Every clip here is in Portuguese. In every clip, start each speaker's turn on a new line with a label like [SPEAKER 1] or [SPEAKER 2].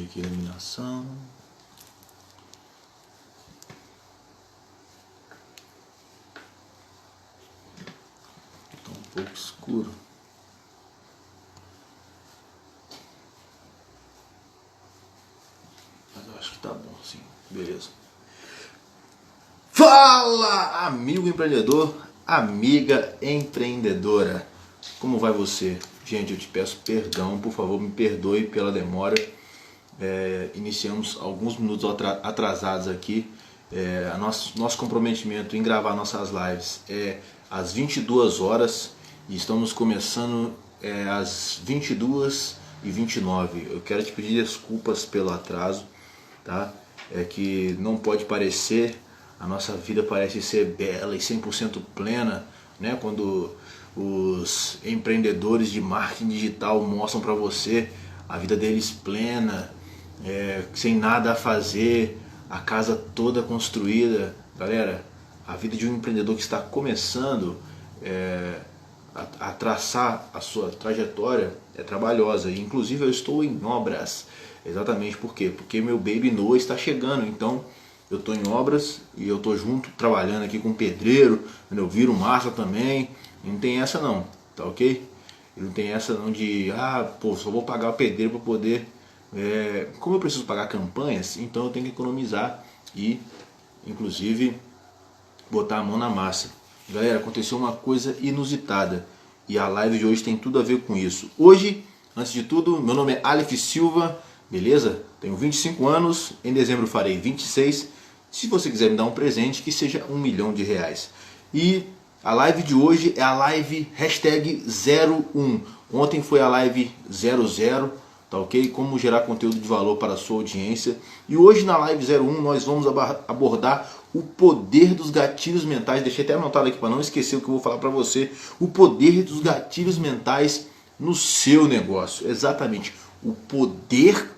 [SPEAKER 1] corrigir aqui a iluminação. Está um pouco escuro. Mas eu acho que tá bom, sim. Beleza. Fala, amigo empreendedor, amiga empreendedora. Como vai você? Gente, eu te peço perdão, por favor, me perdoe pela demora. Iniciamos alguns minutos atrasados aqui. Nosso comprometimento em gravar nossas lives é às 22 horas e estamos começando às 22h29. Eu quero te pedir desculpas pelo atraso, tá? É que não pode parecer, a nossa vida parece ser bela e 100% plena, né? Quando os empreendedores de marketing digital mostram para você a vida deles plena, sem nada a fazer, a casa toda construída. Galera, a vida de um empreendedor que está começando a traçar a sua trajetória é trabalhosa. E, inclusive eu estou em obras. Exatamente por quê? Porque meu baby Noah está chegando, então eu estou em obras e eu estou junto trabalhando aqui com o pedreiro, eu viro massa também. E não tem essa não, tá ok? E não tem essa não de, só vou pagar o pedreiro para poder... como eu preciso pagar campanhas, então eu tenho que economizar e, inclusive, botar a mão na massa. Galera, aconteceu uma coisa inusitada e a live de hoje tem tudo a ver com isso. Hoje, antes de tudo, meu nome é Aleph Silva, beleza? Tenho 25 anos, em dezembro farei 26. Se você quiser me dar um presente, que seja R$1 milhão. E a live de hoje é a live #01. Ontem foi a live 00, tá ok? Como gerar conteúdo de valor para a sua audiência. E hoje na live 01 nós vamos abordar o poder dos gatilhos mentais. Deixei até anotado aqui para não esquecer o que eu vou falar para você. O poder dos gatilhos mentais no seu negócio. Exatamente. O poder,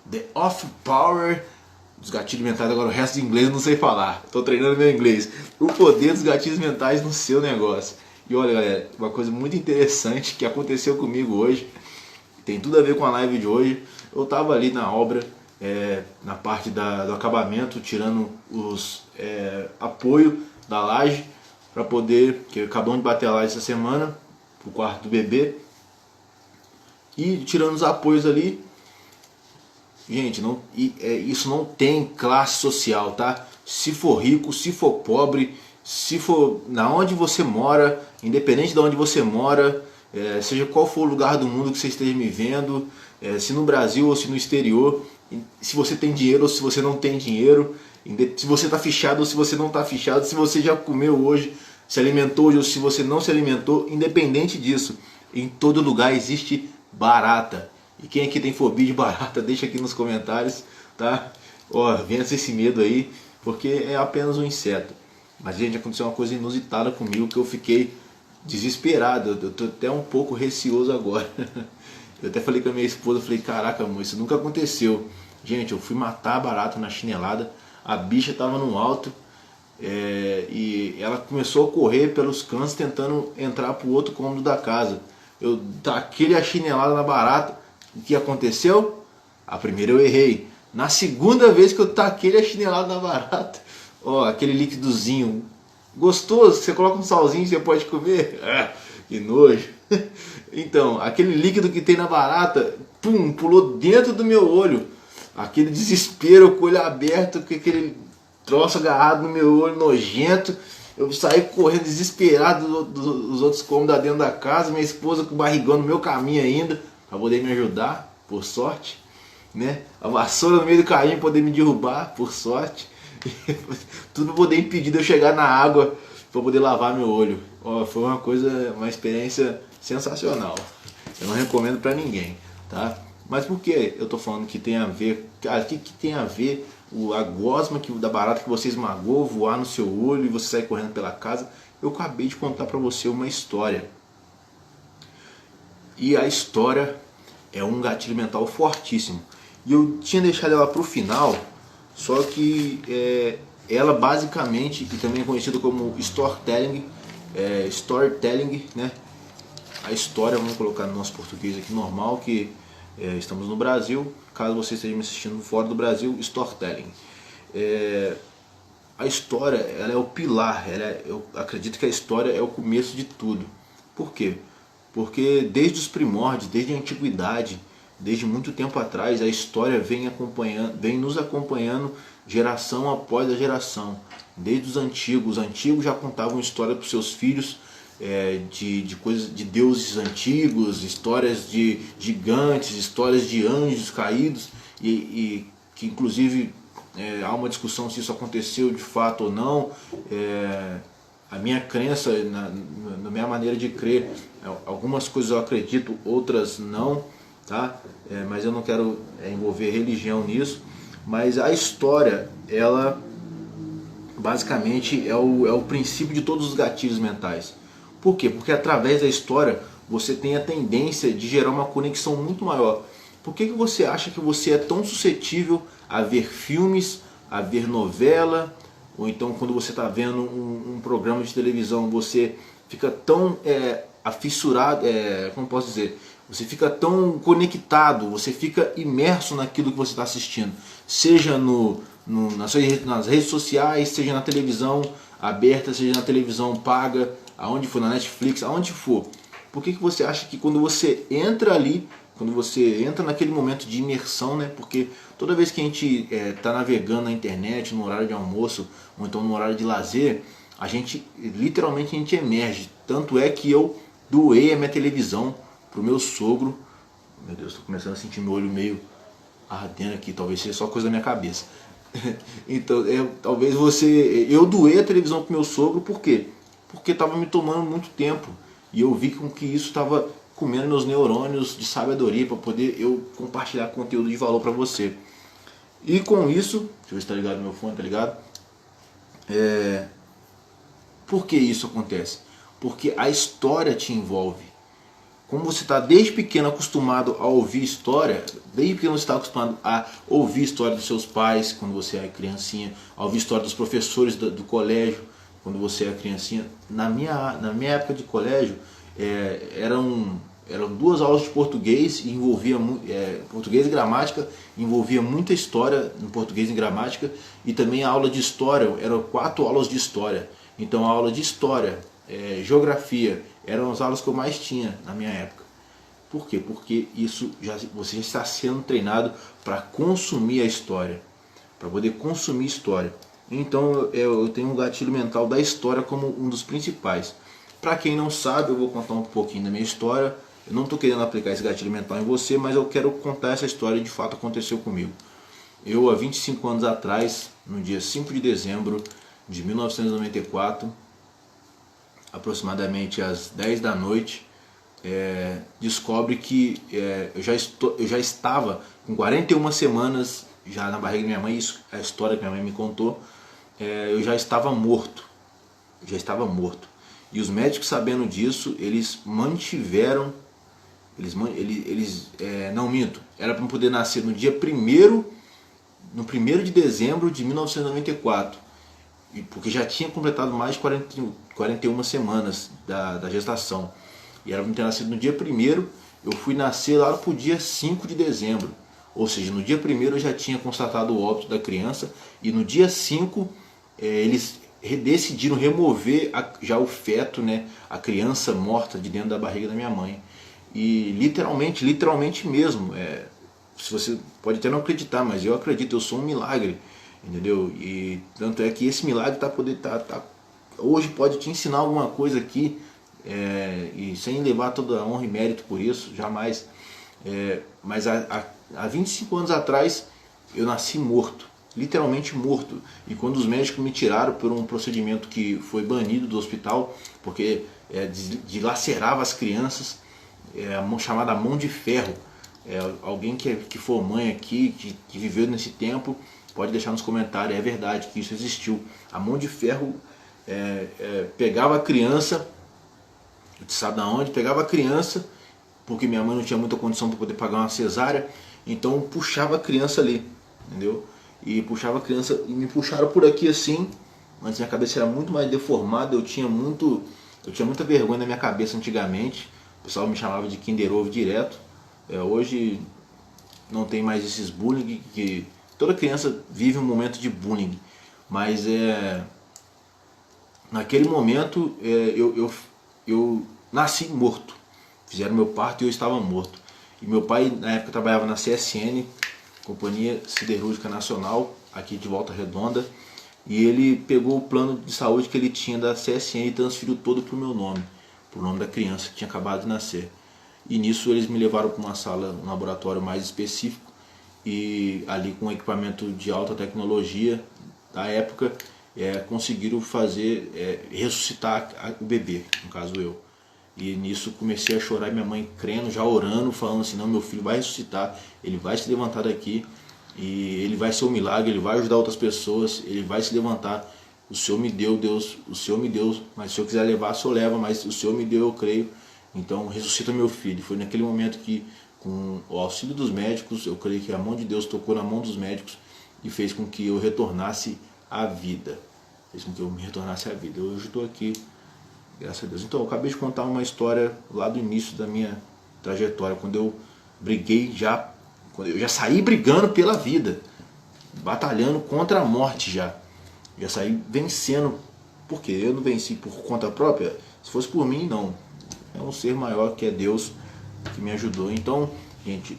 [SPEAKER 1] the of power dos gatilhos mentais. Agora o resto de inglês eu não sei falar. Estou treinando meu inglês. O poder dos gatilhos mentais no seu negócio. E olha, galera, uma coisa muito interessante que aconteceu comigo hoje. Tem tudo a ver com a live de hoje. Eu estava ali na obra, na parte do acabamento, tirando os apoio da laje para poder, que acabamos de bater a laje essa semana, pro quarto do bebê, e tirando os apoios ali. Gente, isso não tem classe social, tá? Se for rico, se for pobre, se for na onde você mora, independente de onde você mora, seja qual for o lugar do mundo que você esteja me vendo, se no Brasil ou se no exterior, se você tem dinheiro ou se você não tem dinheiro, se você está fichado ou se você não está fichado, se você já comeu hoje, se alimentou hoje ou se você não se alimentou, independente disso, em todo lugar existe barata. E quem aqui tem fobia de barata, deixa aqui nos comentários, tá? Vença esse medo aí, porque é apenas um inseto. Mas, gente, aconteceu uma coisa inusitada comigo que eu fiquei desesperado. Eu tô até um pouco receoso agora. Eu até falei com a minha esposa, falei, caraca, amor, isso nunca aconteceu. Gente, eu fui matar a barata na chinelada, a bicha tava no alto, e ela começou a correr pelos cantos tentando entrar pro outro cômodo da casa. Eu taquei a chinelada na barata. O que aconteceu? A primeira eu errei. Na segunda vez que eu taquei a chinelada na barata, aquele líquidozinho gostoso, você coloca um salzinho e você pode comer. Que nojo. Então, aquele líquido que tem na barata, pulou dentro do meu olho. Aquele desespero, com o olho aberto, com aquele troço agarrado no meu olho nojento. Eu saí correndo desesperado dos outros cômodos dentro da casa, minha esposa com o barrigão no meu caminho ainda, para poder me ajudar, por sorte, né? A vassoura no meio do caminho para poder me derrubar, por sorte. Tudo para poder impedir de eu chegar na água para poder lavar meu olho. Foi uma experiência sensacional. Eu não recomendo para ninguém, tá? Mas por que eu tô falando que tem a ver? O que tem a ver a gosma da barata que você esmagou voar no seu olho e você sair correndo pela casa? Eu acabei de contar para você uma história. E a história é um gatilho mental fortíssimo. E eu tinha deixado ela para o final, só que ela basicamente, que também é conhecido como storytelling, né? A história, vamos colocar no nosso português aqui normal, que Estamos no Brasil, caso você esteja me assistindo fora do Brasil, storytelling. A história, ela é o pilar, eu acredito que a história é o começo de tudo. Por quê? Porque desde os primórdios, desde a antiguidade, desde muito tempo atrás, a história vem nos acompanhando geração após a geração. Desde os antigos já contavam história para os seus filhos, de coisas, de deuses antigos, histórias de gigantes, histórias de anjos caídos, e que inclusive há uma discussão se isso aconteceu de fato ou não. A minha crença, na minha maneira de crer, algumas coisas eu acredito, outras não, tá? Mas eu não quero envolver religião nisso. Mas a história, ela basicamente é o princípio de todos os gatilhos mentais. Por quê? Porque através da história você tem a tendência de gerar uma conexão muito maior. Por que você acha que você é tão suscetível a ver filmes, a ver novela, ou então quando você está vendo um programa de televisão, você fica tão afissurado, como posso dizer, você fica tão conectado, você fica imerso naquilo que você está assistindo, seja nas redes sociais, seja na televisão aberta, seja na televisão paga, aonde for, na Netflix, aonde for. Por que você acha que quando você entra ali, quando você entra naquele momento de imersão, né? Porque toda vez que a gente está navegando na internet, no horário de almoço, ou então no horário de lazer, a gente literalmente emerge. Tanto é que eu doei a minha televisão pro meu sogro. Meu Deus, estou começando a sentir meu olho meio ardendo aqui, talvez seja só coisa da minha cabeça. Então, talvez eu doei a televisão pro meu sogro, por quê? Porque estava me tomando muito tempo, e eu vi com que isso estava comendo meus neurônios de sabedoria para poder eu compartilhar conteúdo de valor para você. E com isso, deixa eu ver se tá ligado no meu fone, tá ligado? Por que isso acontece? Porque a história te envolve. Como você está desde pequeno acostumado a ouvir história, desde pequeno você está acostumado a ouvir história dos seus pais quando você é criancinha, a ouvir história dos professores do colégio quando você é criancinha. Na minha época de colégio, eram 2 aulas de português e envolvia português e gramática, envolvia muita história no português e gramática, e também a aula de história, eram 4 aulas de história. Então a aula de história, geografia, eram as aulas que eu mais tinha na minha época. Por quê? Porque você já está sendo treinado para consumir a história, para poder consumir história. Então eu tenho um gatilho mental da história como um dos principais. Para quem não sabe, eu vou contar um pouquinho da minha história. Eu não estou querendo aplicar esse gatilho mental em você, mas eu quero contar essa história que de fato aconteceu comigo. Eu, há 25 anos atrás, no dia 5 de dezembro de 1994, aproximadamente às 10 da noite, descobre que eu já estava com 41 semanas já na barriga da minha mãe. Isso é a história que minha mãe me contou. Eu já estava morto. E os médicos, sabendo disso, eles mantiveram, não minto, era para poder nascer no dia 1º de dezembro de 1994, porque já tinha completado mais de 41 semanas da gestação, e era para ter nascido no dia 1º, eu fui nascer lá pro dia 5 de dezembro, ou seja, no dia 1º eu já tinha constatado o óbito da criança, e no dia 5 eles decidiram remover já o feto, né, a criança morta de dentro da barriga da minha mãe. E literalmente mesmo, se você pode até não acreditar, mas eu acredito, eu sou um milagre, entendeu? E tanto é que esse milagre hoje pode te ensinar alguma coisa aqui, e sem levar toda a honra e mérito por isso, jamais. Mas há 25 anos atrás eu nasci morto, literalmente morto. E quando os médicos me tiraram por um procedimento que foi banido do hospital, porque dilacerava as crianças, chamada mão de ferro. Alguém que for mãe aqui, que viveu nesse tempo, pode deixar nos comentários, é verdade que isso existiu. A mão de ferro pegava a criança, sabe da onde? Pegava a criança, porque minha mãe não tinha muita condição para poder pagar uma cesárea, então puxava a criança ali, entendeu? E puxava a criança, e me puxaram por aqui assim, mas minha cabeça era muito mais deformada, eu tinha muita vergonha na minha cabeça antigamente, o pessoal me chamava de Kinder Ovo direto. Hoje não tem mais esses bullying, que toda criança vive um momento de bullying, mas naquele momento eu nasci morto, fizeram meu parto e eu estava morto. E meu pai na época trabalhava na CSN, Companhia Siderúrgica Nacional, aqui de Volta Redonda, e ele pegou o plano de saúde que ele tinha da CSN e transferiu todo para o meu nome, para o nome da criança que tinha acabado de nascer. E nisso eles me levaram para uma sala, um laboratório mais específico, e ali com equipamento de alta tecnologia da época conseguiram ressuscitar o bebê, no caso eu. E nisso comecei a chorar, e minha mãe crendo, já orando, falando assim: não, meu filho vai ressuscitar, ele vai se levantar daqui, e ele vai ser um milagre, ele vai ajudar outras pessoas, ele vai se levantar. O Senhor me deu, Deus, o Senhor me deu, mas se eu quiser levar, o Senhor leva, mas o Senhor me deu, eu creio, então ressuscita meu filho. Foi naquele momento que, com o auxílio dos médicos, eu creio que a mão de Deus tocou na mão dos médicos e fez com que eu retornasse à vida. Fez com que eu me retornasse à vida. Hoje estou aqui, graças a Deus. Então, eu acabei de contar uma história lá do início da minha trajetória, quando eu briguei quando eu já saí brigando pela vida, batalhando contra a morte já saí vencendo. Porque eu não venci por conta própria, se fosse por mim, não. É um ser maior que é Deus que me ajudou. Então, gente,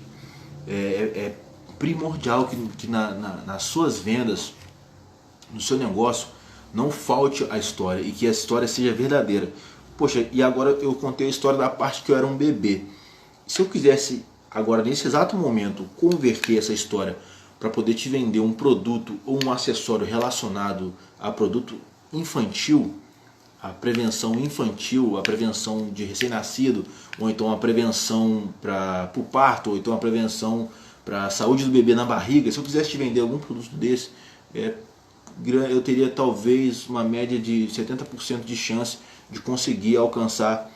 [SPEAKER 1] é primordial que nas suas vendas, no seu negócio, não falte a história e que a história seja verdadeira. Poxa, e agora eu contei a história da parte que eu era um bebê. Se eu quisesse agora, nesse exato momento, converter essa história para poder te vender um produto ou um acessório relacionado a produto infantil, a prevenção infantil, a prevenção de recém-nascido, ou então a prevenção para o parto, ou então a prevenção para a saúde do bebê na barriga, se eu quisesse te vender algum produto desse, eu teria talvez uma média de 70% de chance de conseguir alcançar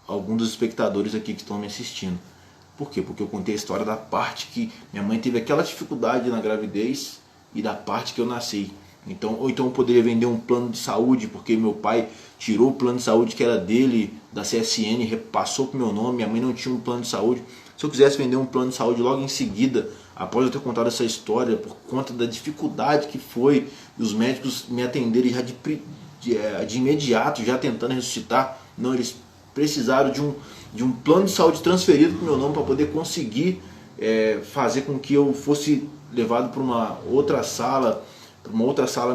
[SPEAKER 1] alguns dos espectadores aqui que estão me assistindo. Por quê? Porque eu contei a história da parte que minha mãe teve aquela dificuldade na gravidez e da parte que eu nasci. Ou então eu poderia vender um plano de saúde, porque meu pai tirou o plano de saúde que era dele, da CSN, repassou para o meu nome, minha mãe não tinha um plano de saúde. Se eu quisesse vender um plano de saúde logo em seguida, após eu ter contado essa história, por conta da dificuldade que foi, os médicos me atenderem já de imediato, já tentando ressuscitar, não, eles precisaram de um plano de saúde transferido para o meu nome para poder conseguir fazer com que eu fosse levado para uma outra sala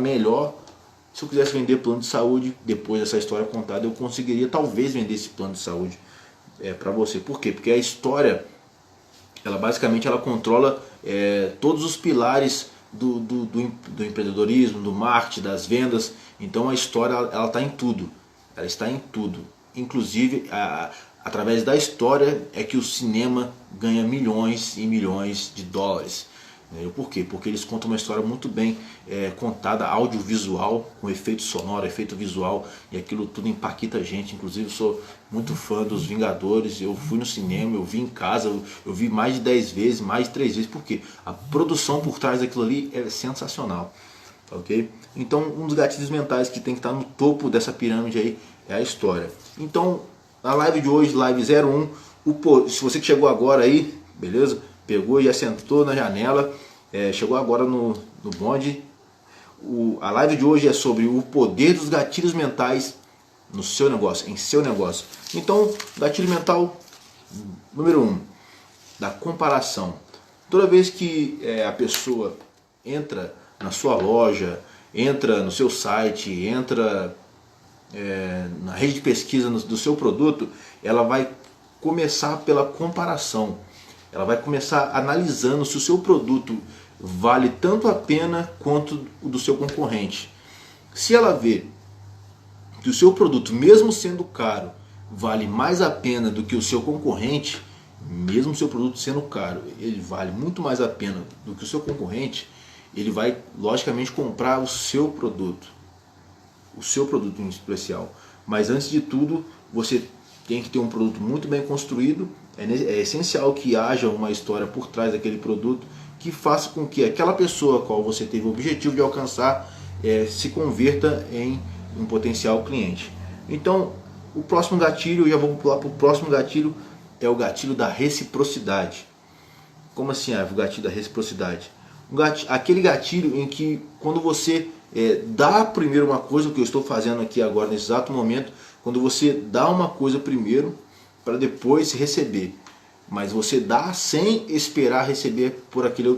[SPEAKER 1] melhor. Se eu quisesse vender plano de saúde, depois dessa história contada, eu conseguiria talvez vender esse plano de saúde para você. Por quê? Porque a história, ela basicamente controla todos os pilares do empreendedorismo, do marketing, das vendas. Então a história ela está em tudo, ela está em tudo. Inclusive através da história é que o cinema ganha milhões e milhões de dólares. Por quê? Porque eles contam uma história muito bem contada, audiovisual, com efeito sonoro, efeito visual, e aquilo tudo impacta a gente. Inclusive eu sou muito fã dos Vingadores, eu fui no cinema, eu vi em casa, eu vi mais de 10 vezes, mais de 3 vezes, porque a produção por trás daquilo ali é sensacional. Ok? Então um dos gatilhos mentais que tem que estar no topo dessa pirâmide aí é a história. Então na live de hoje, live 01, se você que chegou agora aí, beleza? Pegou e já sentou na janela, chegou agora no bonde. A live de hoje é sobre o poder dos gatilhos mentais no seu negócio, em seu negócio. Então, gatilho mental número 1, da comparação. Toda vez que a pessoa entra na sua loja, entra no seu site, entra na rede de pesquisa do seu produto, ela vai começar pela comparação. Ela vai começar analisando se o seu produto vale tanto a pena quanto o do seu concorrente. Se ela vê que o seu produto, mesmo sendo caro, vale mais a pena do que o seu concorrente, mesmo o seu produto sendo caro, ele vale muito mais a pena do que o seu concorrente, ele vai logicamente comprar o seu produto em especial. Mas antes de tudo, você tem que ter um produto muito bem construído. É essencial que haja uma história por trás daquele produto que faça com que aquela pessoa a qual você teve o objetivo de alcançar se converta em um potencial cliente. Então, o próximo gatilho, já vamos pular para o próximo gatilho, é o gatilho da reciprocidade. Como assim, o gatilho da reciprocidade? Aquele gatilho em que quando você dá primeiro uma coisa, o que eu estou fazendo aqui agora nesse exato momento, quando você dá uma coisa primeiro para depois receber. Mas você dá sem esperar receber por aquela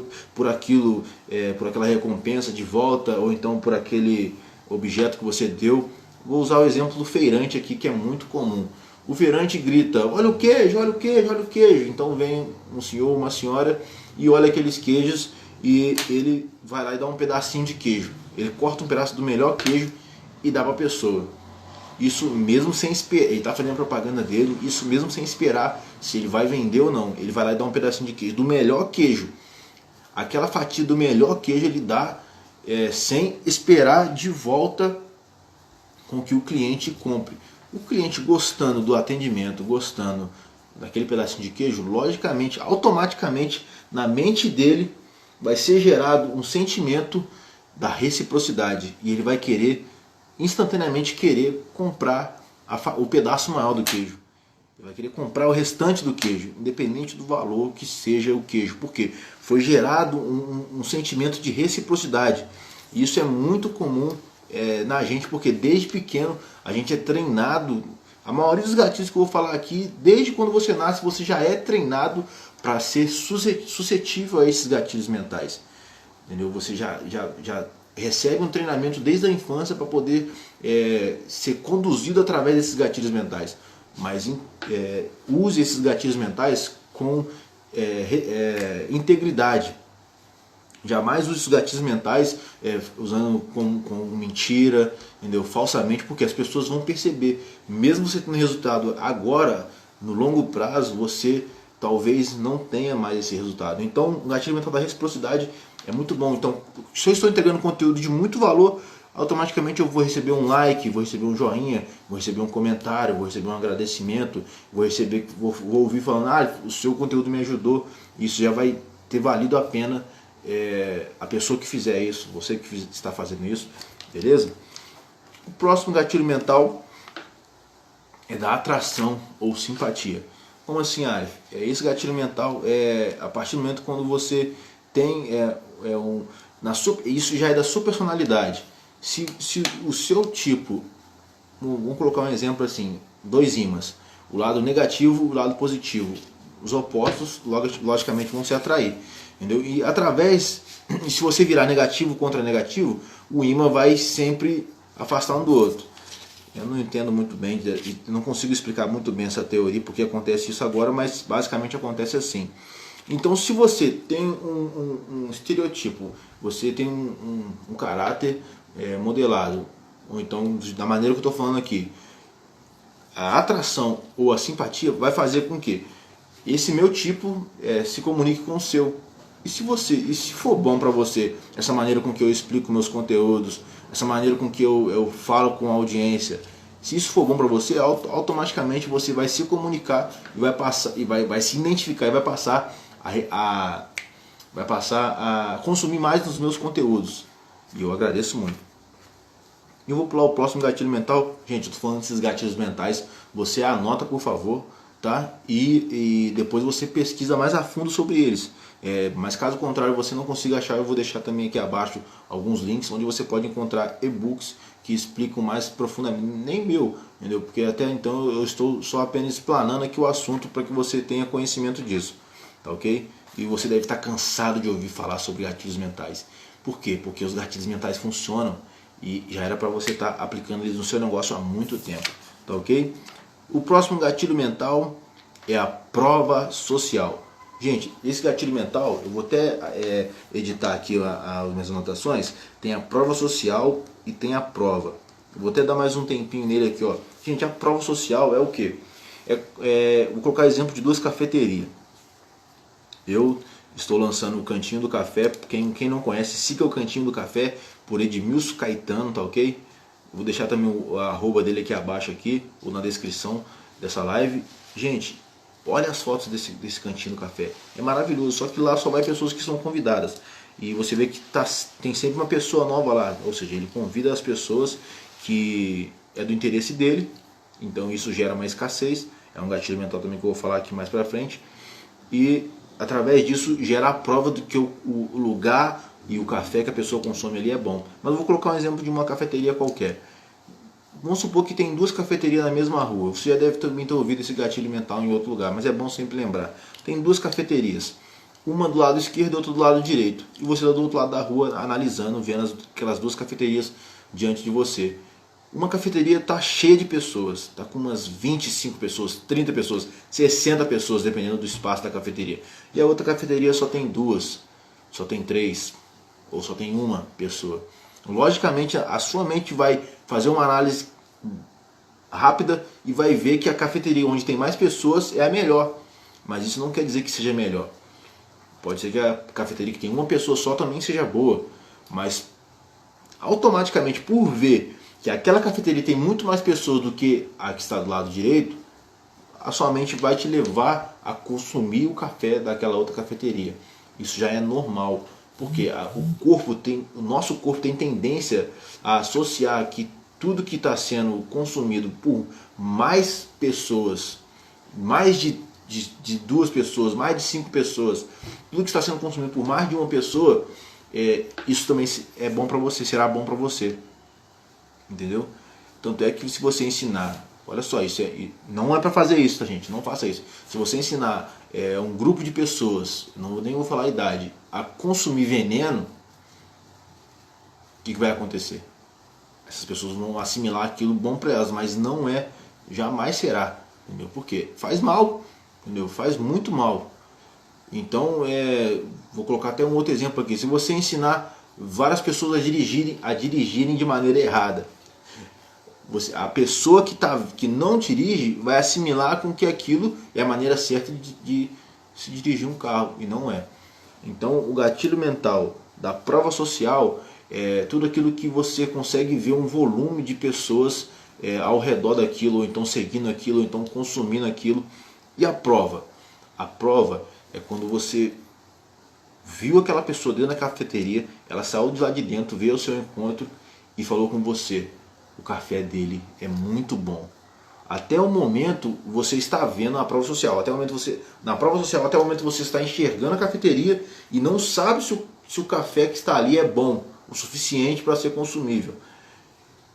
[SPEAKER 1] recompensa de volta, ou então por aquele objeto que você deu. Vou usar o exemplo do feirante aqui, que é muito comum. O feirante grita: olha o queijo, olha o queijo, olha o queijo. Então vem um senhor, uma senhora e olha aqueles queijos e ele vai lá e dá um pedacinho de queijo. Ele corta um pedaço do melhor queijo e dá para a pessoa. Isso mesmo sem esperar, ele está fazendo a propaganda dele, isso mesmo sem esperar se ele vai vender ou não. Ele vai lá e dá um pedacinho de queijo, do melhor queijo. Aquela fatia do melhor queijo ele dá sem esperar de volta com que o cliente compre. O cliente gostando do atendimento, gostando daquele pedacinho de queijo, logicamente, automaticamente, na mente dele vai ser gerado um sentimento da reciprocidade e ele vai querer instantaneamente comprar o pedaço maior do queijo. Ele vai querer comprar o restante do queijo, independente do valor que seja o queijo. Porque foi gerado um sentimento de reciprocidade. E isso é muito comum na gente, porque desde pequeno a gente é treinado. A maioria dos gatilhos que eu vou falar aqui, desde quando você nasce, você já é treinado para ser suscetível a esses gatilhos mentais. Entendeu? Você já recebe um treinamento desde a infância para poder ser conduzido através desses gatilhos mentais. Mas use esses gatilhos mentais com integridade. Jamais use os gatilhos mentais usando com mentira, entendeu? Falsamente, porque as pessoas vão perceber. Mesmo você tendo resultado agora, no longo prazo, você talvez não tenha mais esse resultado. Então, o gatilho mental da reciprocidade é muito bom. Então, se eu estou entregando conteúdo de muito valor, automaticamente eu vou receber um like, vou receber um joinha, vou receber um comentário, vou receber um agradecimento, vou ouvir falando: o seu conteúdo me ajudou. Isso já vai ter valido a pena a pessoa que fizer isso, você que está fazendo isso, beleza? O próximo gatilho mental é da atração ou simpatia. Como assim, Arif? Esse gatilho mental a partir do momento quando você tem isso já é da sua personalidade. Se o seu tipo, vamos colocar um exemplo assim, 2 ímãs, o lado negativo e o lado positivo, os opostos logicamente vão se atrair, entendeu? E se você virar negativo contra negativo, o ímã vai sempre afastar um do outro. Eu não entendo muito bem, não consigo explicar muito bem essa teoria, porque acontece isso agora, mas basicamente acontece assim. Então, se você tem um estereotipo, você tem um caráter modelado, ou então da maneira que eu estou falando aqui, a atração ou a simpatia vai fazer com que esse meu tipo se comunique com o seu. E se for bom para você essa maneira com que eu explico meus conteúdos, essa maneira com que eu falo com a audiência, se isso for bom para você, automaticamente você vai se comunicar e vai passar e vai se identificar e vai passar a consumir mais dos meus conteúdos. E eu agradeço muito. E eu vou pular o próximo gatilho mental. Gente, eu estou falando desses gatilhos mentais. Você anota, por favor, tá? E depois você pesquisa mais a fundo sobre eles. Mas caso contrário você não consiga achar, eu vou deixar também aqui abaixo alguns links onde você pode encontrar e-books que explicam mais profundamente. Nem meu, entendeu? Porque até então eu estou só apenas explanando aqui o assunto para que você tenha conhecimento disso. Tá ok? E você deve estar cansado de ouvir falar sobre gatilhos mentais. Por quê? Porque os gatilhos mentais funcionam e já era para você estar aplicando eles no seu negócio há muito tempo. Tá ok? O próximo gatilho mental é a prova social. Gente, esse gatilho mental, eu vou até editar aqui as minhas anotações. Tem a prova social e tem a prova. Eu vou até dar mais um tempinho nele aqui, ó. Gente, a prova social é o quê? Vou colocar exemplo de 2 cafeterias. Eu estou lançando o Cantinho do Café. Quem não conhece, siga o Cantinho do Café por Edmilson Caetano, tá ok? Vou deixar também o arroba dele aqui abaixo aqui, ou na descrição dessa live. Gente, olha as fotos desse Cantinho do Café. É maravilhoso, só que lá só vai pessoas que são convidadas. E você vê que tem sempre uma pessoa nova lá. Ou seja, ele convida as pessoas que é do interesse dele. Então isso gera uma escassez. É um gatilho mental também que eu vou falar aqui mais pra frente. E através disso, gerar a prova de que o lugar e o café que a pessoa consome ali é bom. Mas eu vou colocar um exemplo de uma cafeteria qualquer. Vamos supor que tem duas cafeterias na mesma rua. Você já deve também ter ouvido esse gatilho mental em outro lugar, mas é bom sempre lembrar. Tem duas cafeterias, uma do lado esquerdo e outra do lado direito. E você está do outro lado da rua analisando, vendo aquelas duas cafeterias diante de você. Uma cafeteria está cheia de pessoas, está com umas 25 pessoas, 30 pessoas, 60 pessoas, dependendo do espaço da cafeteria. E a outra cafeteria só tem duas, só tem três, ou só tem uma pessoa. Logicamente, a sua mente vai fazer uma análise rápida e vai ver que a cafeteria onde tem mais pessoas é a melhor. Mas isso não quer dizer que seja melhor. Pode ser que a cafeteria que tem uma pessoa só também seja boa, mas automaticamente, por ver que aquela cafeteria tem muito mais pessoas do que a que está do lado direito, a sua mente vai te levar a consumir o café daquela outra cafeteria. Isso já é normal, porque o nosso corpo tem tendência a associar que tudo que está sendo consumido por mais pessoas, mais de duas pessoas, mais de 5 pessoas, tudo que está sendo consumido por mais de uma pessoa, isso também é bom para você, será bom para você. Entendeu? Tanto é que se você ensinar, olha só, isso não é para fazer isso, tá, gente? Não faça isso. Se você ensinar um grupo de pessoas, nem vou falar a idade, a consumir veneno, o que vai acontecer? Essas pessoas vão assimilar aquilo bom para elas, mas não é, jamais será, entendeu? Porque faz mal, entendeu? Faz muito mal. Então, vou colocar até um outro exemplo aqui. Se você ensinar várias pessoas a dirigirem de maneira errada, a pessoa que não dirige vai assimilar com que aquilo é a maneira certa de se dirigir um carro, e não é. Então, o gatilho mental da prova social é tudo aquilo que você consegue ver um volume de pessoas ao redor daquilo, ou então seguindo aquilo, ou então consumindo aquilo. E a prova? A prova é quando você viu aquela pessoa dentro da cafeteria, ela saiu de lá de dentro, veio ao seu encontro e falou com você: o café dele é muito bom. Até o momento você está vendo a prova social, na prova social, até o momento você está enxergando a cafeteria e não sabe se o café que está ali é bom o suficiente para ser consumível.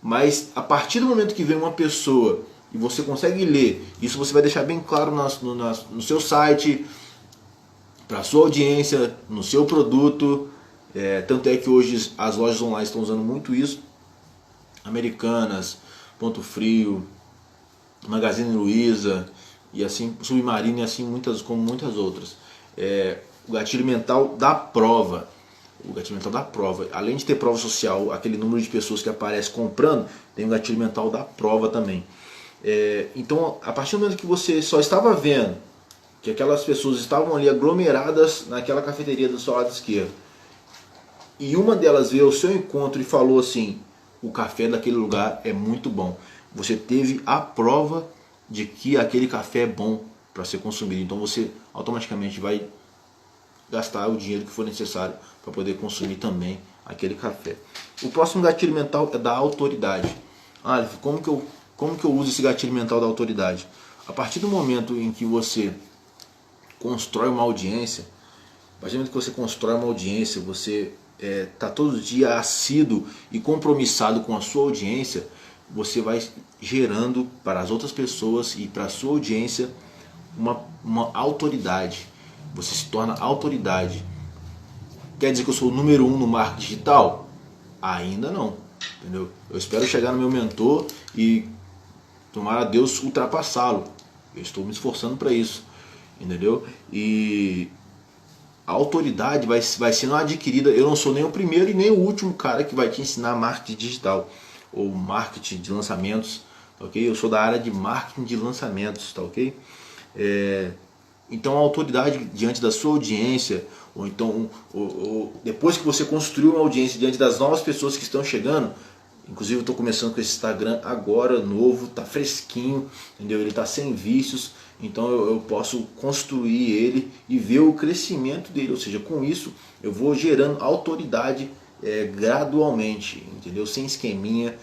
[SPEAKER 1] Mas a partir do momento que vem uma pessoa e você consegue ler, isso você vai deixar bem claro no seu site, para a sua audiência, no seu produto. Tanto é que hoje as lojas online estão usando muito isso. Americanas, Ponto Frio, Magazine Luiza e assim Submarino, e assim como muitas outras. O gatilho mental da prova. O gatilho mental da prova. Além de ter prova social, aquele número de pessoas que aparece comprando, tem o gatilho mental da prova também. Então, a partir do momento que você só estava vendo que aquelas pessoas estavam ali aglomeradas naquela cafeteria do seu lado esquerdo, e uma delas veio ao seu encontro e falou assim: o café daquele lugar é muito bom. Você teve a prova de que aquele café é bom para ser consumido. Então você automaticamente vai gastar o dinheiro que for necessário para poder consumir também aquele café. O próximo gatilho mental é da autoridade. Como que eu uso esse gatilho mental da autoridade? A partir do momento em que você constrói uma audiência, a partir do momento que você constrói uma audiência, você está todo dia assíduo e compromissado com a sua audiência, você vai gerando para as outras pessoas e para a sua audiência uma autoridade. Você se torna autoridade. Quer dizer que eu sou o número 1 no marketing digital? Ainda não, entendeu? Eu espero chegar no meu mentor e tomara a Deus ultrapassá-lo. Eu estou me esforçando para isso, entendeu? E a autoridade vai sendo adquirida. Eu não sou nem o primeiro e nem o último cara que vai te ensinar marketing digital ou marketing de lançamentos, tá ok? Eu sou da área de marketing de lançamentos, tá ok? Então a autoridade diante da sua audiência, ou então depois que você construiu uma audiência diante das novas pessoas que estão chegando. Inclusive eu estou começando com esse Instagram agora, novo, tá fresquinho, entendeu? Ele tá sem vícios, então eu posso construir ele e ver o crescimento dele. Ou seja, com isso eu vou gerando autoridade gradualmente, entendeu? Sem esqueminha,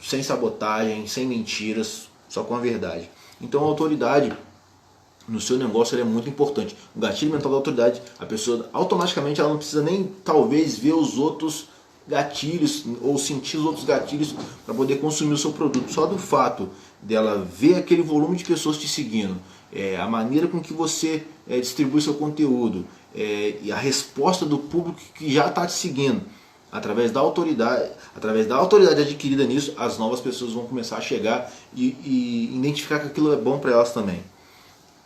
[SPEAKER 1] sem sabotagem, sem mentiras, só com a verdade. Então a autoridade no seu negócio ele é muito importante. O gatilho mental da autoridade, a pessoa automaticamente ela não precisa nem talvez ver os outros gatilhos ou sentir os outros gatilhos para poder consumir o seu produto. Só do fato dela ver aquele volume de pessoas te seguindo, a maneira com que você distribui seu conteúdo, e a resposta do público que já está te seguindo, através da autoridade adquirida nisso, as novas pessoas vão começar a chegar e identificar que aquilo é bom para elas também.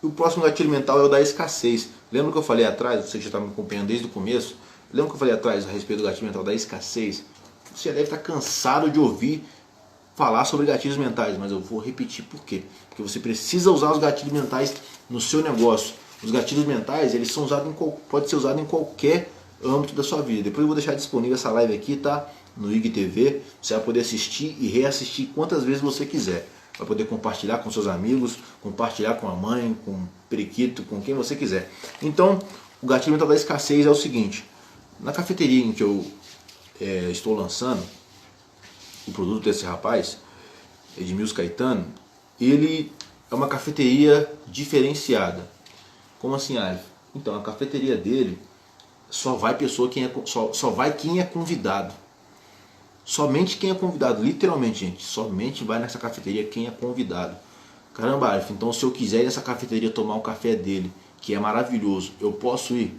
[SPEAKER 1] O próximo gatilho mental é o da escassez. Lembra que eu falei atrás, você que já está me acompanhando desde o começo, lembra que eu falei atrás a respeito do gatilho mental da escassez? Você deve estar cansado de ouvir falar sobre gatilhos mentais, mas eu vou repetir por quê. Porque você precisa usar os gatilhos mentais no seu negócio. Os gatilhos mentais, eles são usados pode ser usado em qualquer âmbito da sua vida. Depois eu vou deixar disponível essa live aqui, tá? No IGTV, você vai poder assistir e reassistir quantas vezes você quiser. Vai poder compartilhar com seus amigos, compartilhar com a mãe, com o periquito, com quem você quiser. Então, o gatilho mental da escassez é o seguinte. Na cafeteria em que eu estou lançando o produto desse rapaz, Edmilson Caetano, ele é uma cafeteria diferenciada. Como assim, Alif? Então, a cafeteria dele só vai só vai quem é convidado. Somente quem é convidado, literalmente, gente. Somente vai nessa cafeteria quem é convidado. Caramba, Alif, então se eu quiser ir nessa cafeteria tomar um café dele, que é maravilhoso, eu posso ir?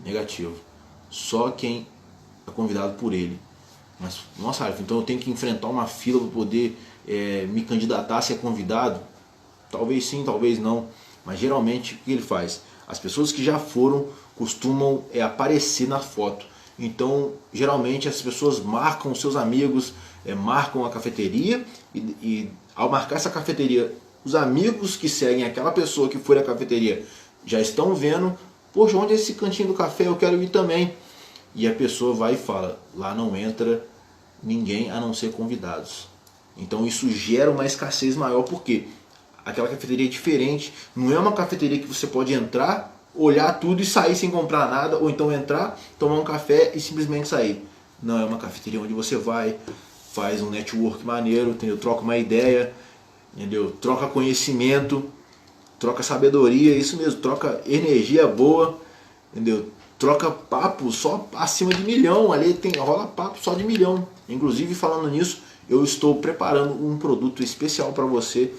[SPEAKER 1] Negativo. Só quem é convidado por ele. Mas, nossa, Alif, então eu tenho que enfrentar uma fila para poder me candidatar a ser convidado? Talvez sim, talvez não. Mas geralmente o que ele faz? As pessoas que já foram costumam aparecer na foto. Então geralmente as pessoas marcam os seus amigos, marcam a cafeteria e ao marcar essa cafeteria, os amigos que seguem aquela pessoa que foi na cafeteria já estão vendo, poxa, onde é esse cantinho do café? Eu quero ir também. E a pessoa vai e fala, lá não entra ninguém a não ser convidados. Então isso gera uma escassez maior, porque aquela cafeteria é diferente, não é uma cafeteria que você pode entrar, olhar tudo e sair sem comprar nada, ou então entrar, tomar um café e simplesmente sair. Não, é uma cafeteria onde você vai, faz um network maneiro, entendeu? Troca uma ideia, entendeu? Troca conhecimento, troca sabedoria, isso mesmo, troca energia boa, entendeu? Troca papo só acima de 1 milhão, ali rola papo só de 1 milhão. Inclusive, falando nisso, eu estou preparando um produto especial para você,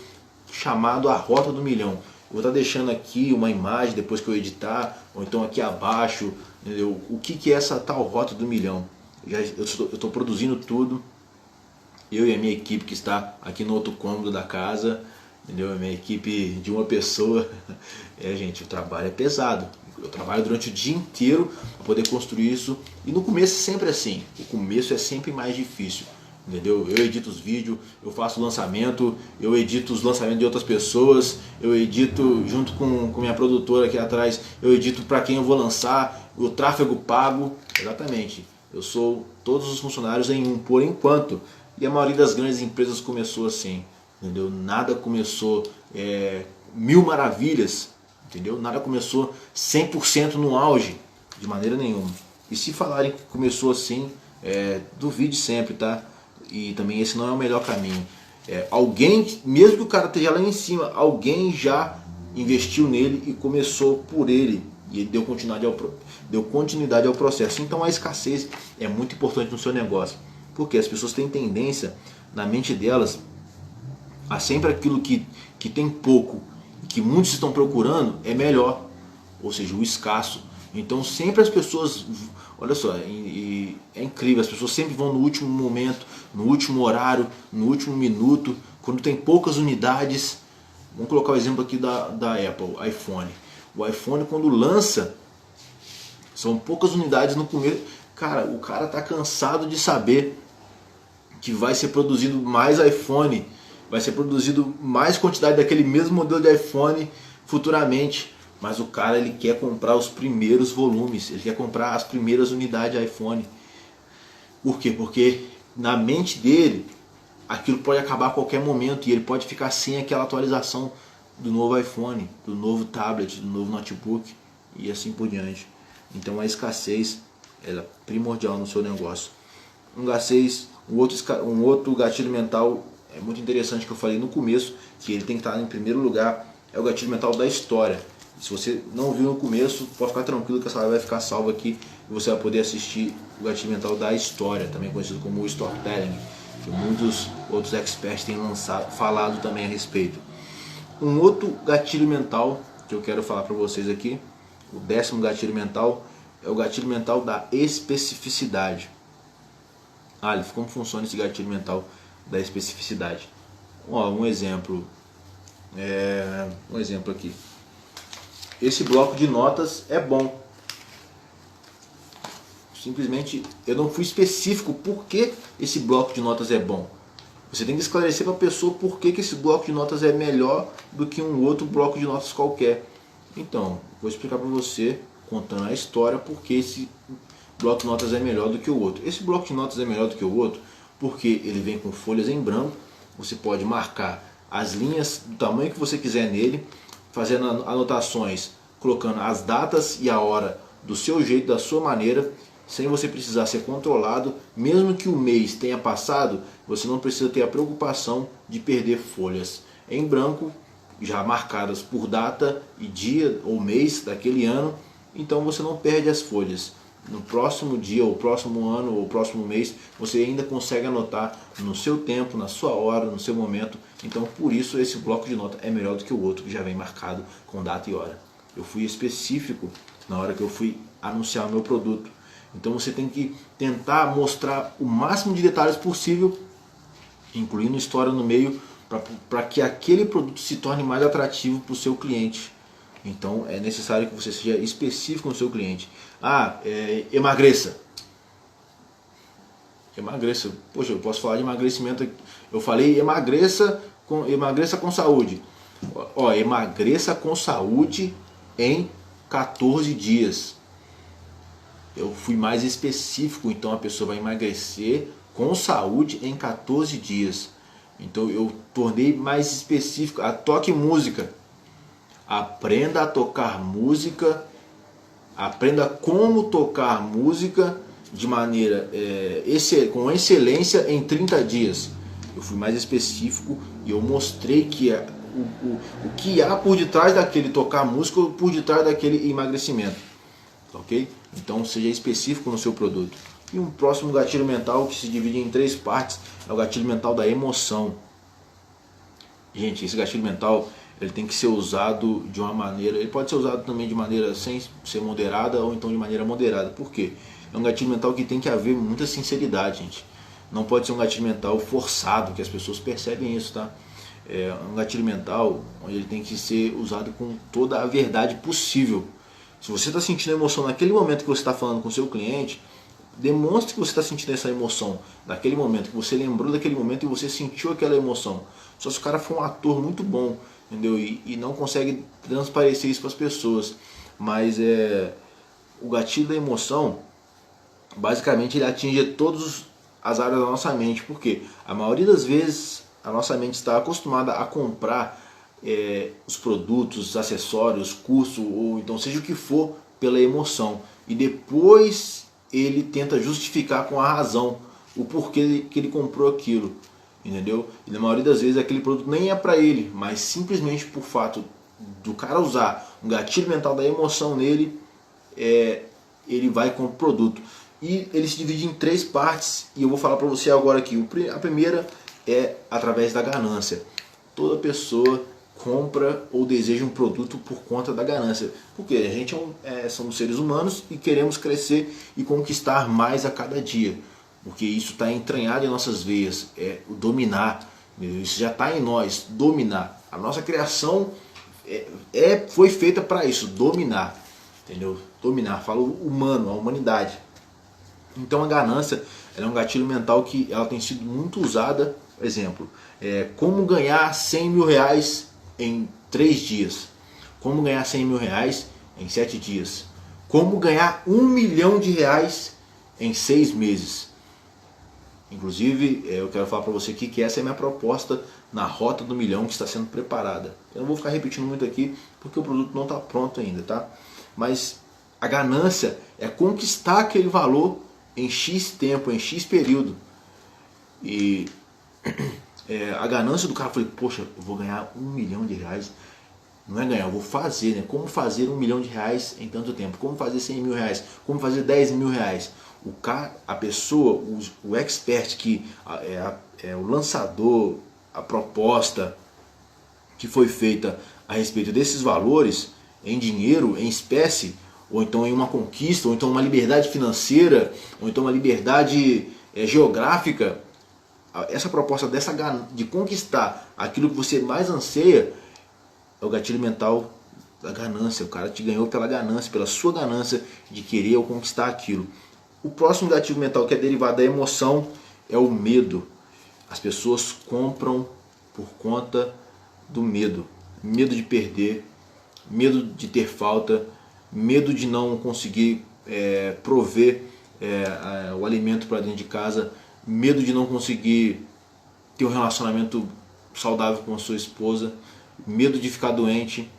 [SPEAKER 1] chamado a Rota do Milhão. Eu vou estar deixando aqui uma imagem depois que eu editar, ou então aqui abaixo, entendeu? O que é essa tal Rota do Milhão. Eu estou produzindo tudo, eu e a minha equipe que está aqui no outro cômodo da casa, entendeu? A minha equipe de uma pessoa. Gente, o trabalho é pesado. Eu trabalho durante o dia inteiro para poder construir isso. E no começo é sempre assim. O começo é sempre mais difícil. Entendeu? Eu edito os vídeos, eu faço o lançamento, eu edito os lançamentos de outras pessoas, eu edito junto com minha produtora aqui atrás, eu edito para quem eu vou lançar, o tráfego pago. Exatamente. Eu sou todos os funcionários em um por enquanto. E a maioria das grandes empresas começou assim. Entendeu? Nada começou mil maravilhas. Entendeu? Nada começou 100% no auge, de maneira nenhuma. E se falarem que começou assim, duvide sempre, tá? E também esse não é o melhor caminho. Alguém, mesmo que o cara esteja lá em cima, alguém já investiu nele e começou por ele. E ele deu continuidade ao processo. Então a escassez é muito importante no seu negócio. Porque as pessoas têm tendência, na mente delas, a sempre aquilo que tem pouco e que muitos estão procurando é melhor. Ou seja, o escasso. Então sempre as pessoas, olha só, é incrível, as pessoas sempre vão no último momento, no último horário, no último minuto, quando tem poucas unidades. Vamos colocar o exemplo aqui da Apple, iPhone. O iPhone, quando lança, são poucas unidades no começo. Cara, o cara tá cansado de saber que vai ser produzido mais iPhone, vai ser produzido mais quantidade daquele mesmo modelo de iPhone futuramente. Mas o cara, ele quer comprar os primeiros volumes, ele quer comprar as primeiras unidades de iPhone. Por quê? Porque na mente dele, aquilo pode acabar a qualquer momento e ele pode ficar sem aquela atualização do novo iPhone, do novo tablet, do novo notebook e assim por diante. Então a escassez ela é primordial no seu negócio. Um outro gatilho mental muito interessante que eu falei no começo, que ele tem que estar em primeiro lugar, é o gatilho mental da história. Se você não viu no começo, pode ficar tranquilo que essa live vai ficar salva aqui e você vai poder assistir o gatilho mental da história, também conhecido como o storytelling, que muitos outros experts têm falado também a respeito. Um outro gatilho mental que eu quero falar para vocês aqui, o 10º gatilho mental, é o gatilho mental da especificidade. Aleph, como funciona esse gatilho mental da especificidade? Um exemplo aqui. Esse bloco de notas é bom. Simplesmente eu não fui específico por que esse bloco de notas é bom. Você tem que esclarecer para a pessoa por que esse bloco de notas é melhor do que um outro bloco de notas qualquer. Então, vou explicar para você, contando a história, por que esse bloco de notas é melhor do que o outro. Esse bloco de notas é melhor do que o outro porque ele vem com folhas em branco. Você pode marcar as linhas do tamanho que você quiser nele, fazendo anotações, colocando as datas e a hora do seu jeito, da sua maneira, sem você precisar ser controlado. Mesmo que o mês tenha passado, você não precisa ter a preocupação de perder folhas em branco, já marcadas por data e dia ou mês daquele ano. Então você não perde as folhas. No próximo dia, ou próximo ano, ou próximo mês, você ainda consegue anotar no seu tempo, na sua hora, no seu momento. Então por isso esse bloco de nota é melhor do que o outro que já vem marcado com data e hora. Eu fui específico na hora que eu fui anunciar o meu produto. Então você tem que tentar mostrar o máximo de detalhes possível, incluindo história no meio, para que aquele produto se torne mais atrativo para o seu cliente. Então é necessário que você seja específico no seu cliente. Emagreça. Emagreça. Poxa, eu posso falar de emagrecimento. Eu falei emagreça com saúde. Emagreça com saúde em 14 dias. Eu fui mais específico, então a pessoa vai emagrecer com saúde em 14 dias. Então eu tornei mais específico. Toque música. Aprenda a tocar música. Aprenda como tocar música de maneira com excelência em 30 dias. Eu fui mais específico e eu mostrei que o que há por detrás daquele tocar música, por detrás daquele emagrecimento. Ok? Então seja específico no seu produto. E um próximo gatilho mental que se divide em 3 partes é o gatilho mental da emoção. Gente, esse gatilho mental ele tem que ser usado de uma maneira, ele pode ser usado também de maneira sem ser moderada ou então de maneira moderada. Por quê? É um gatilho mental que tem que haver muita sinceridade, gente. Não pode ser um gatilho mental forçado, que as pessoas percebem isso, tá? É um gatilho mental onde ele tem que ser usado com toda a verdade possível. Se você está sentindo emoção naquele momento que você está falando com o seu cliente, demonstre que você está sentindo essa emoção naquele momento, que você lembrou daquele momento e você sentiu aquela emoção. Só se o cara for um ator muito bom, entendeu? E não consegue transparecer isso para as pessoas. Mas o gatilho da emoção, basicamente ele atinge todas as áreas da nossa mente. Porque a maioria das vezes a nossa mente está acostumada a comprar os produtos, os acessórios, curso, ou então seja o que for, pela emoção. E depois ele tenta justificar com a razão o porquê que ele comprou aquilo. Entendeu? E na maioria das vezes aquele produto nem é para ele, mas simplesmente por fato do cara usar um gatilho mental da emoção nele, ele vai com o produto. E ele se divide em 3 partes e eu vou falar para você agora aqui. A primeira é através da ganância. Toda pessoa compra ou deseja um produto por conta da ganância. Porque a gente somos seres humanos e queremos crescer e conquistar mais a cada dia. Porque isso está entranhado em nossas veias, o dominar. Isso já está em nós, dominar. A nossa criação foi feita para isso, dominar. Entendeu? Dominar, falo humano, a humanidade. Então a ganância é um gatilho mental que ela tem sido muito usada. Exemplo, como ganhar 100 mil reais em 3 dias. Como ganhar 100 mil reais em 7 dias. Como ganhar 1 milhão de reais em 6 meses. Inclusive, eu quero falar para você aqui que essa é a minha proposta na Rota do Milhão que está sendo preparada. Eu não vou ficar repetindo muito aqui porque o produto não está pronto ainda, tá? Mas a ganância é conquistar aquele valor em X tempo, em X período. E a ganância do cara foi, poxa, eu vou ganhar 1 milhão de reais Não é ganhar, eu vou fazer, né? Como fazer R$1 milhão em tanto tempo? Como fazer R$100 mil? Como fazer R$10 mil? A pessoa, o expert, que é o lançador, a proposta que foi feita a respeito desses valores em dinheiro, em espécie, ou então em uma conquista, ou então uma liberdade financeira, ou então uma liberdade geográfica, essa proposta de conquistar aquilo que você mais anseia é o gatilho mental da ganância. O cara te ganhou pela ganância, pela sua ganância de querer ou conquistar aquilo. O próximo gatilho mental, que é derivado da emoção, é o medo. As pessoas compram por conta do medo. Medo de perder, medo de ter falta, medo de não conseguir prover o alimento para dentro de casa, medo de não conseguir ter um relacionamento saudável com a sua esposa, medo de ficar doente,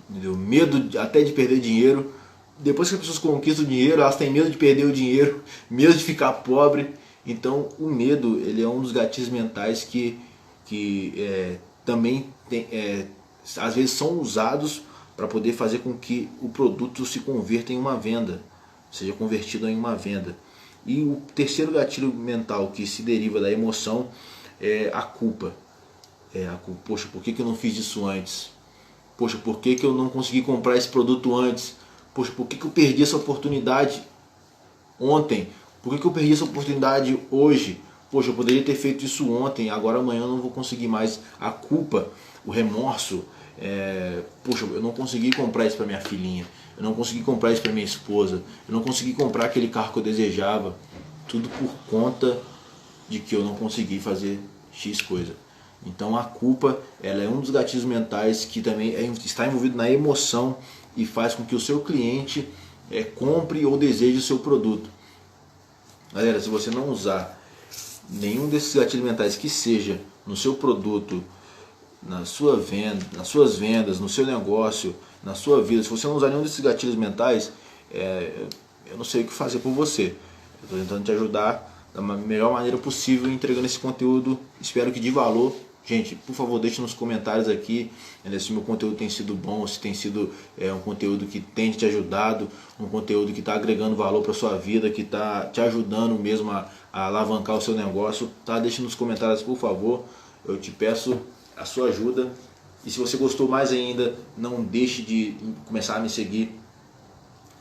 [SPEAKER 1] entendeu? Medo até de perder dinheiro. Depois que as pessoas conquistam o dinheiro, elas têm medo de perder o dinheiro, medo de ficar pobre. Então o medo, ele é um dos gatilhos mentais que também às vezes são usados para poder fazer com que o produto se converta em uma venda, seja convertido em uma venda. E o terceiro gatilho mental que se deriva da emoção é a culpa. Poxa, por que eu não fiz isso antes? Poxa, por que eu não consegui comprar esse produto antes? Poxa, por que eu perdi essa oportunidade ontem? Por que eu perdi essa oportunidade hoje? Poxa, eu poderia ter feito isso ontem, agora amanhã eu não vou conseguir mais. A culpa, o remorso, poxa, eu não consegui comprar isso para minha filhinha, eu não consegui comprar isso para minha esposa, eu não consegui comprar aquele carro que eu desejava. Tudo por conta de que eu não consegui fazer X coisa. Então a culpa, ela é um dos gatilhos mentais que também está envolvido na emoção e faz com que o seu cliente compre ou deseje o seu produto. Galera, se você não usar nenhum desses gatilhos mentais que seja no seu produto, na sua venda, nas suas vendas, no seu negócio, na sua vida, se você não usar nenhum desses gatilhos mentais, eu não sei o que fazer por você. Eu estou tentando te ajudar da melhor maneira possível entregando esse conteúdo, espero que de valor. Gente, por favor, deixe nos comentários aqui se meu conteúdo tem sido bom, se tem sido um conteúdo que tem te ajudado, um conteúdo que está agregando valor para a sua vida, que está te ajudando mesmo a alavancar o seu negócio. Tá? Deixe nos comentários, por favor, eu te peço a sua ajuda. E se você gostou mais ainda, não deixe de começar a me seguir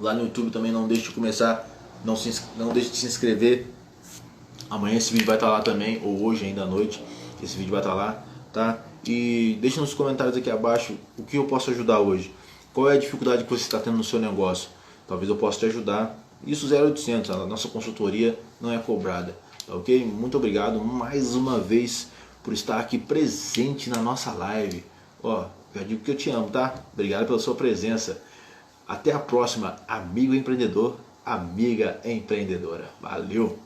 [SPEAKER 1] lá no YouTube também, não deixe de se inscrever. Amanhã esse vídeo vai estar lá também, ou hoje ainda à noite, esse vídeo vai estar lá, tá? E deixe nos comentários aqui abaixo o que eu posso ajudar hoje. Qual é a dificuldade que você está tendo no seu negócio? Talvez eu possa te ajudar. Isso 0800, a nossa consultoria não é cobrada, tá ok? Muito obrigado mais uma vez por estar aqui presente na nossa live. Ó, já digo que eu te amo, tá? Obrigado pela sua presença. Até a próxima, amigo empreendedor, amiga empreendedora. Valeu!